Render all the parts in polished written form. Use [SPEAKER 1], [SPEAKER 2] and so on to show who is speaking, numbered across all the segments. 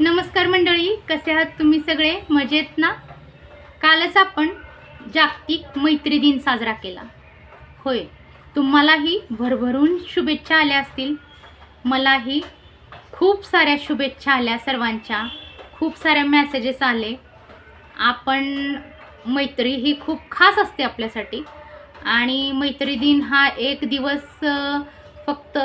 [SPEAKER 1] नमस्कार मंडळी, कसे आहात तुम्ही सगळे? मजेत ना? कालच आपण जागतिक मैत्री दिन साजरा केला. होय, तुम्हालाही भरभरून शुभेच्छा आल्या असतील. मलाही खूप साऱ्या शुभेच्छा आल्या सर्वांच्या. खूप साऱ्या मेसेजेस आले. आपण मैत्री ही खूप खास असते आपल्यासाठी आणि मैत्री दिन हा एक दिवस फक्त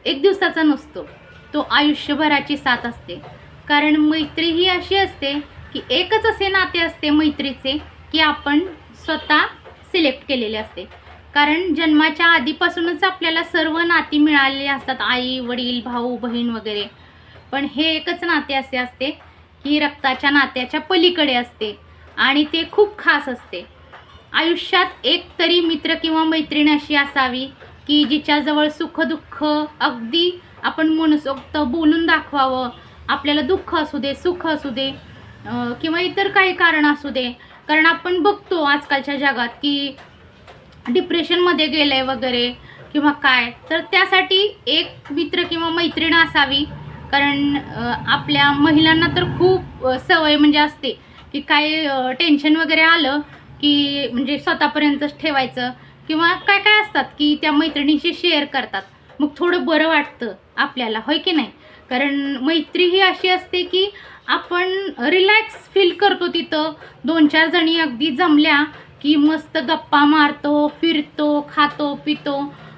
[SPEAKER 1] एक दिवसाचा नसतो. तो आयुष्यभराची साथ असते. कारण मैत्री ही अशी असते की एकच असे नाते असते मैत्रीचे की आपण स्वतः सिलेक्ट केलेले असते. कारण जन्माच्या आधीपासूनच आपल्याला सर्व नाती मिळालेली असतात, आई वडील भाऊ बहीण वगैरे. पण हे एकच नाते असे असते की रक्ताच्या नात्याच्या पलीकडे असते आणि ते खूप खास असते. आयुष्यात एक तरी मित्र किंवा मैत्रीण अशी असावी की जिच्याजवळ सुखदुःख अगदी आपण मनसोक्त बोलून दाखवावं. आपल्याला दुःख असू दे, सुख असू दे किंवा इतर काही कारण असू दे. कारण आपण बघतो आजकालच्या जगात की डिप्रेशनमध्ये गेलंय वगैरे किंवा काय, तर त्यासाठी एक मित्र किंवा मैत्रीण असावी. कारण आपल्या महिलांना तर खूप सवय म्हणजे असते की काय टेन्शन वगैरे आलं की म्हणजे स्वतःपर्यंतच ठेवायचं किंवा काय काय असतात की त्या मैत्रिणीशी शेअर करतात. मग थोडं बरं वाटतं आपल्याला, होय की नाही? कारण मैत्री ही अशी असते की आपण रिलॅक्स फील करतो तिथं. 2-4 जणी अगदी जमल्या की मस्त गप्पा मारतो, फिरतो, खातो पितो.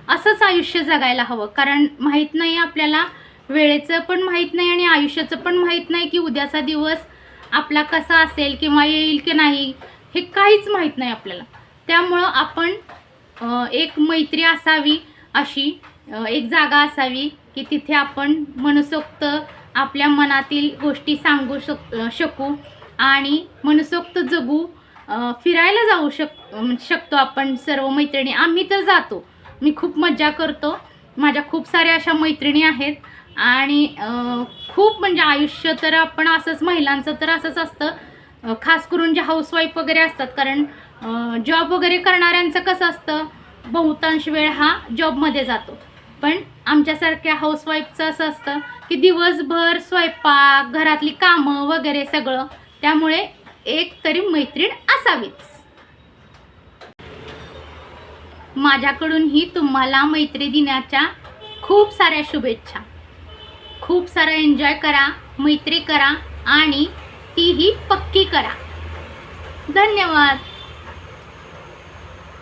[SPEAKER 1] असंच आयुष्य जगायला हवं. कारण माहीत नाही आपल्याला, वेळेचं पण माहीत नाही आणि आयुष्याचं पण माहीत नाही की उद्याचा दिवस आपला कसा असेल किंवा येईल की नाही, हे काहीच माहीत नाही आपल्याला. त्यामुळं आपण एक मैत्री असावी अशी एक जागा असावी की तिथे आपण मनसोक्त आपल्या मनातील गोष्टी सांगू शकू आणि मनसोक्त जगू. फिरायला जाऊ शकतो आपण सर्व मैत्रिणी. आम्ही तर जातो, मी खूप मज्जा करतो. माझ्या खूप साऱ्या अशा मैत्रिणी आहेत आणि खूप म्हणजे आयुष्य तर आपण असंच, महिलांचं तर असंच असतं. खास करून जे हाऊसवाईफ वगैरे असतात. कारण जॉब वगैरे करणाऱ्यांचं कसं असतं, बहुतांश वेळ हा जॉबमध्ये जातो. पण आमच्यासारख्या हाऊसवाईफचं असं असतं की दिवसभर स्वयंपाक, घरातली कामं वगैरे सगळं. त्यामुळे एक तरी मैत्रीण असावीच. माझ्याकडूनही तुम्हाला मैत्री दिनाच्या खूप साऱ्या शुभेच्छा. खूप सारं एन्जॉय करा, मैत्री करा आणि तीही पक्की करा. धन्यवाद.